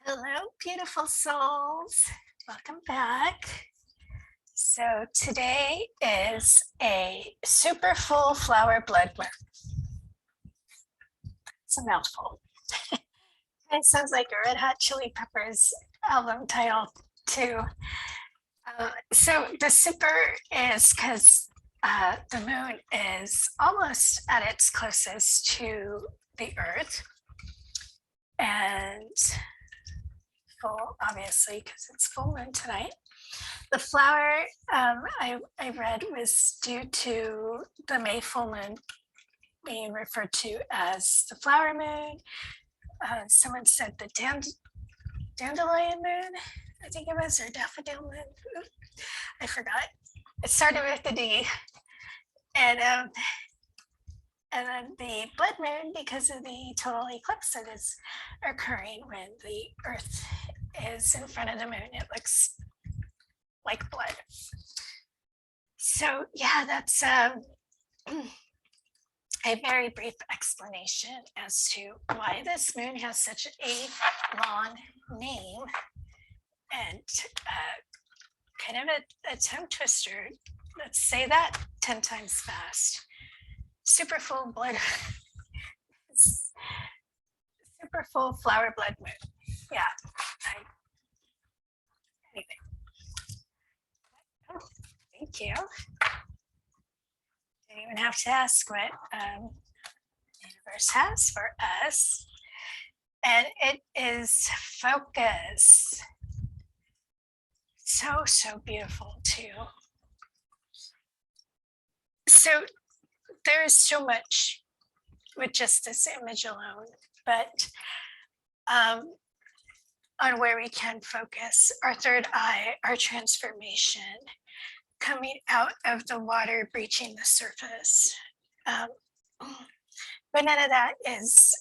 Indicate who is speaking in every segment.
Speaker 1: Hello, beautiful souls. Welcome back. So today is a super full flower blood month. It's a mouthful. It sounds like a Red Hot Chili Peppers album title too. So the super is because the moon is almost at its closest to the Earth, and full, obviously, because it's full moon tonight. The flower I read was due to the May full moon being referred to as the flower moon. Someone said the dandelion moon, I think it was, or daffodil moon. I forgot. It started with the D. And then the blood moon, because of the total eclipse that is occurring when the Earth is in front of the moon. It looks like blood. So yeah, that's a very brief explanation as to why this moon has such a long name, and kind of a tongue twister. Let's say that 10 times fast. Super full blood, super full flower blood moon. Yeah. Anyway. Oh, thank you. Didn't even have to ask what the universe has for us. And it is focus. So beautiful too. So there is so much with just this image alone, but on where we can focus, our third eye, our transformation, coming out of the water, breaching the surface. But none of that is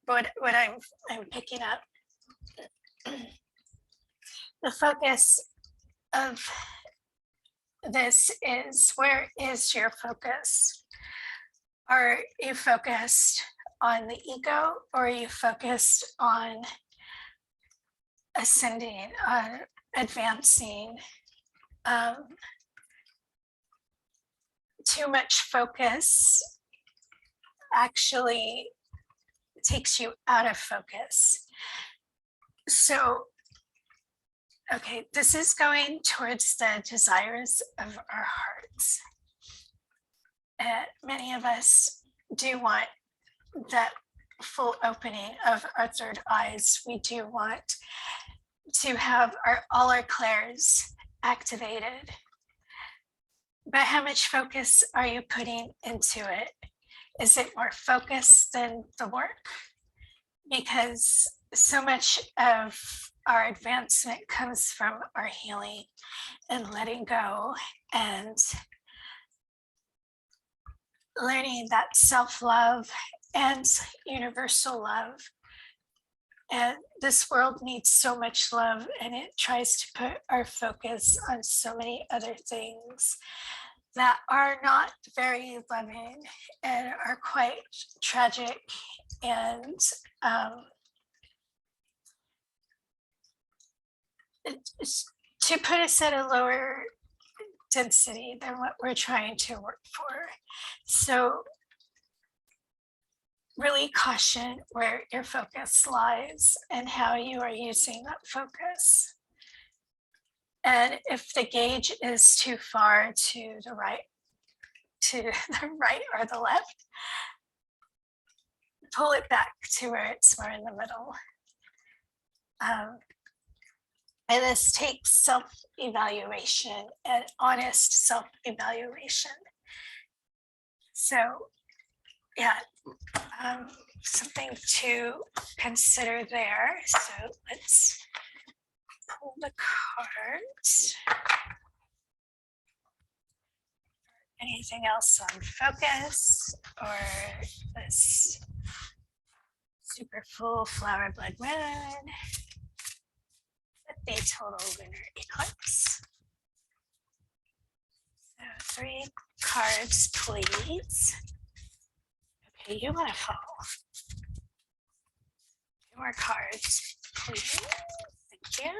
Speaker 1: what I'm picking up. The focus of this is, where is your focus? Are you focused on the ego, or are you focused on ascending, on advancing? Too much focus actually takes you out of focus. So, okay, this is going towards the desires of our hearts. Many of us do want that full opening of our third eyes. We do want to have all our clairs activated. But how much focus are you putting into it? Is it more focus than the work? Because so much of our advancement comes from our healing and letting go and learning that self-love and universal love. And this world needs so much love, and it tries to put our focus on so many other things that are not very loving and are quite tragic, and to put us at a lower density than what we're trying to work for. So really caution where your focus lies and how you are using that focus. And if the gauge is too far to the right or the left, pull it back to where it's more in the middle. And this takes self-evaluation and honest self-evaluation. So yeah, something to consider there. So let's pull the cards. Anything else on focus or this super full flower blood moon? The total lunar eclipse. So 3 cards, please. Okay, you want to fall. More cards, please. Thank you.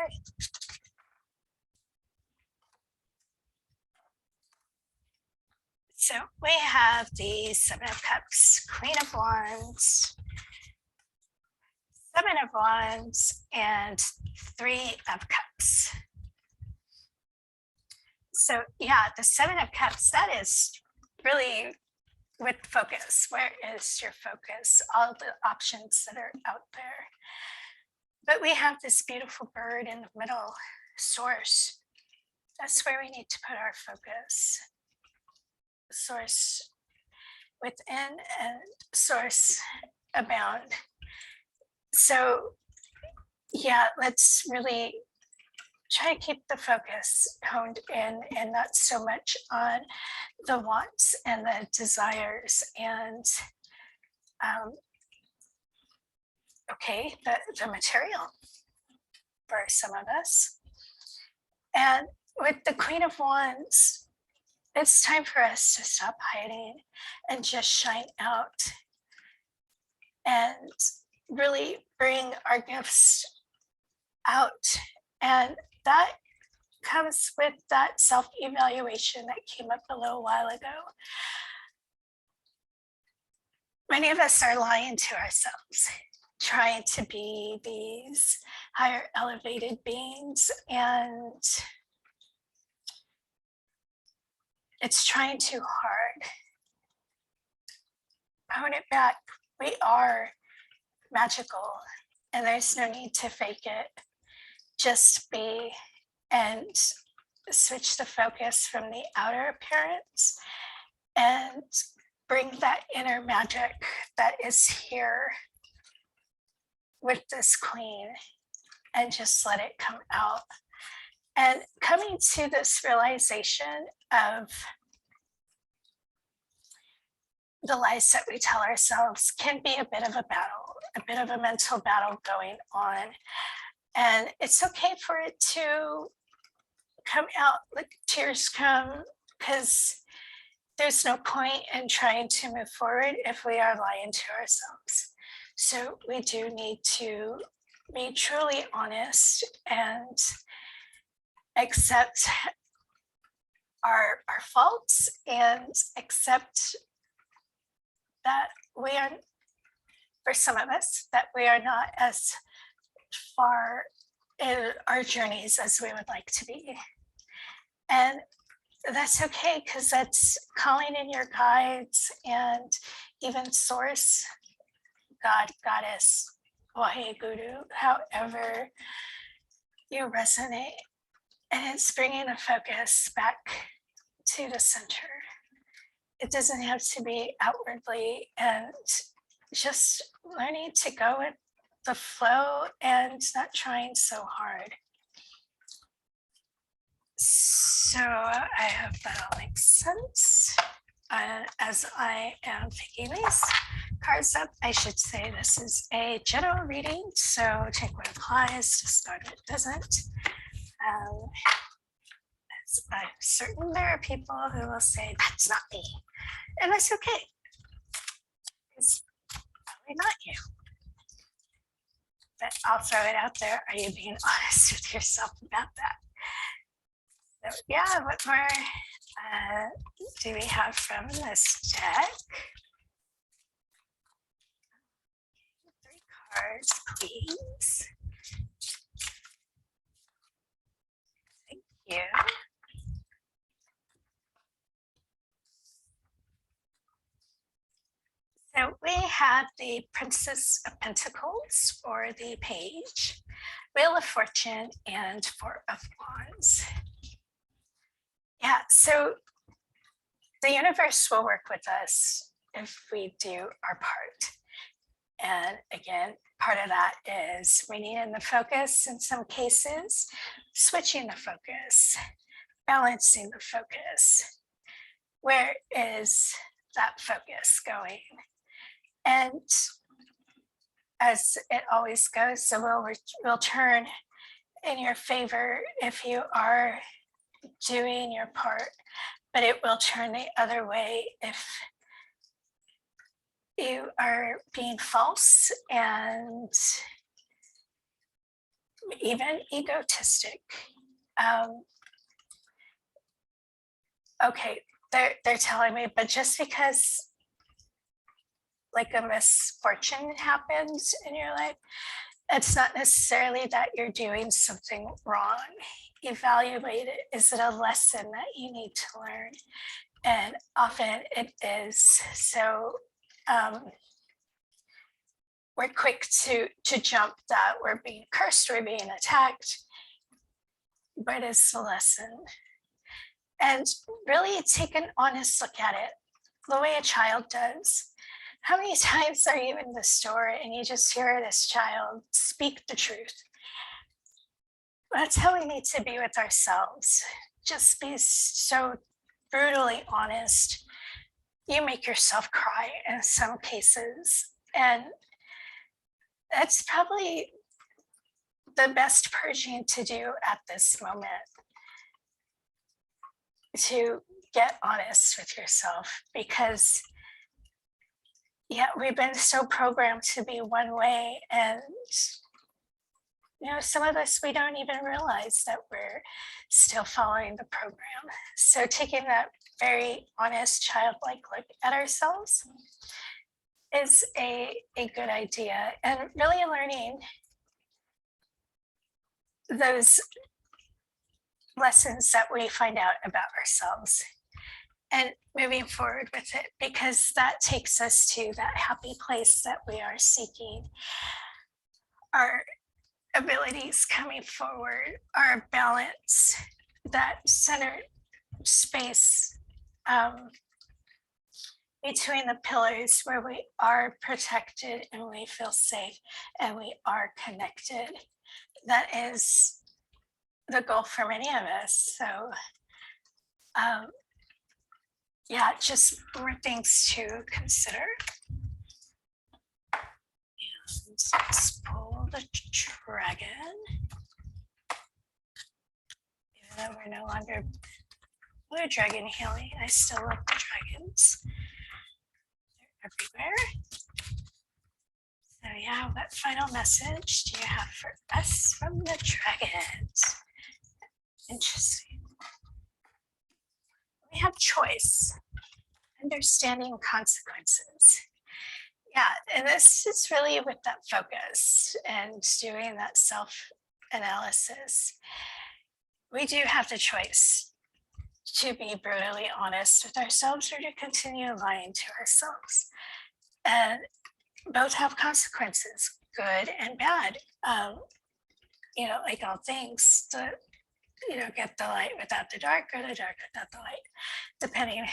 Speaker 1: Okay. So we have the Seven of Cups, Queen of Wands, Seven of Wands, and Three of Cups. So yeah, the Seven of Cups, that is really with focus. Where is your focus? All the options that are out there. But we have this beautiful bird in the middle, source. That's where we need to put our focus. Source within and source abound. So yeah, let's really try to keep the focus honed in and not so much on the wants and the desires and okay, the material for some of us. And with the Queen of Wands, it's time for us to stop hiding and just shine out and really bring our gifts out. And that comes with that self-evaluation that came up a little while ago. Many of us are lying to ourselves, trying to be these higher elevated beings, and it's trying too hard. Hone it back. We are magical, and there's no need to fake it. Just be, and switch the focus from the outer appearance and bring that inner magic that is here with this queen and just let it come out. And coming to this realization of the lies that we tell ourselves can be a bit of a battle, a bit of a mental battle going on. And it's okay for it to come out, like tears come, because there's no point in trying to move forward if we are lying to ourselves. So we do need to be truly honest and accept our faults and accept that we are, for some of us, that we are not as far in our journeys as we would like to be. And that's okay, because that's calling in your guides and even source, God, goddess, Waheguru, however you resonate. And it's bringing the focus back to the center. It doesn't have to be outwardly, and just learning to go with the flow and not trying so hard. So I hope that all makes sense. As I am picking these cards up, I should say this is a general reading, so take what applies, discard what doesn't. I'm certain there are people who will say, that's not me. And that's okay. It's probably not you. But I'll throw it out there. Are you being honest with yourself about that? So yeah, what more do we have from this deck? 3 cards, please. Thank you. So we have the Princess of Pentacles for the page, Wheel of Fortune, and 4 of Wands. Yeah, so the universe will work with us if we do our part. And again, part of that is reining in the focus in some cases, switching the focus, balancing the focus. Where is that focus going? And as it always goes, the will will turn in your favor if you are doing your part. but it will turn the other way if you are being false and even egotistic. Okay, they're telling me, but just because like a misfortune happens in your life, it's not necessarily that you're doing something wrong. Evaluate it. Is it a lesson that you need to learn? And often it is. So we're quick to jump that we're being cursed, we're being attacked, but it's a lesson. And really take an honest look at it, the way a child does. How many times are you in the store and you just hear this child speak the truth? That's how we need to be with ourselves. Just be so brutally honest. You make yourself cry in some cases. And that's probably the best purging to do at this moment, to get honest with yourself, because yeah, we've been so programmed to be one way, and some of us, we don't even realize that we're still following the program. So taking that very honest childlike look at ourselves is a good idea, and really learning those lessons that we find out about ourselves and moving forward with it, because that takes us to that happy place that we are seeking. Our abilities coming forward, our balance, that center space between the pillars where we are protected and we feel safe and we are connected. That is the goal for many of us. So yeah, just more things to consider. And let's pull the dragon. Even though we're no longer blue dragon healing, I still love the dragons. They're everywhere. So yeah, what final message do you have for us from the dragons? Interesting. We have choice, understanding consequences. Yeah, and this is really with that focus and doing that self-analysis. We do have the choice to be brutally honest with ourselves or to continue lying to ourselves. And both have consequences, good and bad. Like all things, get the light without the dark or the dark without the light, depending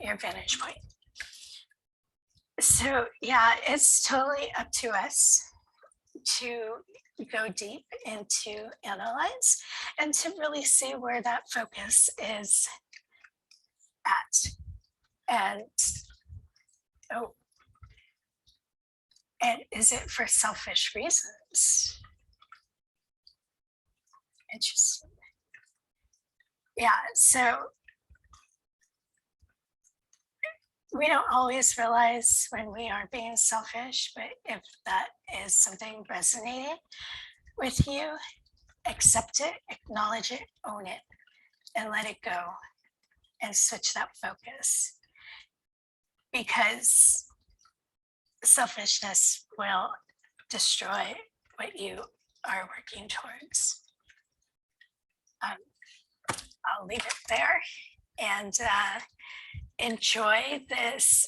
Speaker 1: your vantage point. So yeah, it's totally up to us to go deep and to analyze and to really see where that focus is at. And is it for selfish reasons? Interesting. Yeah, so we don't always realize when we are being selfish, but if that is something resonating with you, accept it, acknowledge it, own it, and let it go and switch that focus. Because selfishness will destroy what you are working towards. I'll leave it there and enjoy this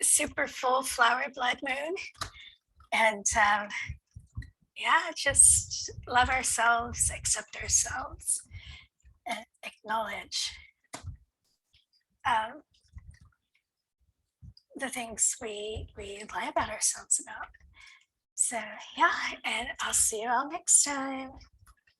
Speaker 1: super full flower blood moon. And yeah, just love ourselves, accept ourselves, and acknowledge the things we lie about ourselves about. So yeah, and I'll see you all next time.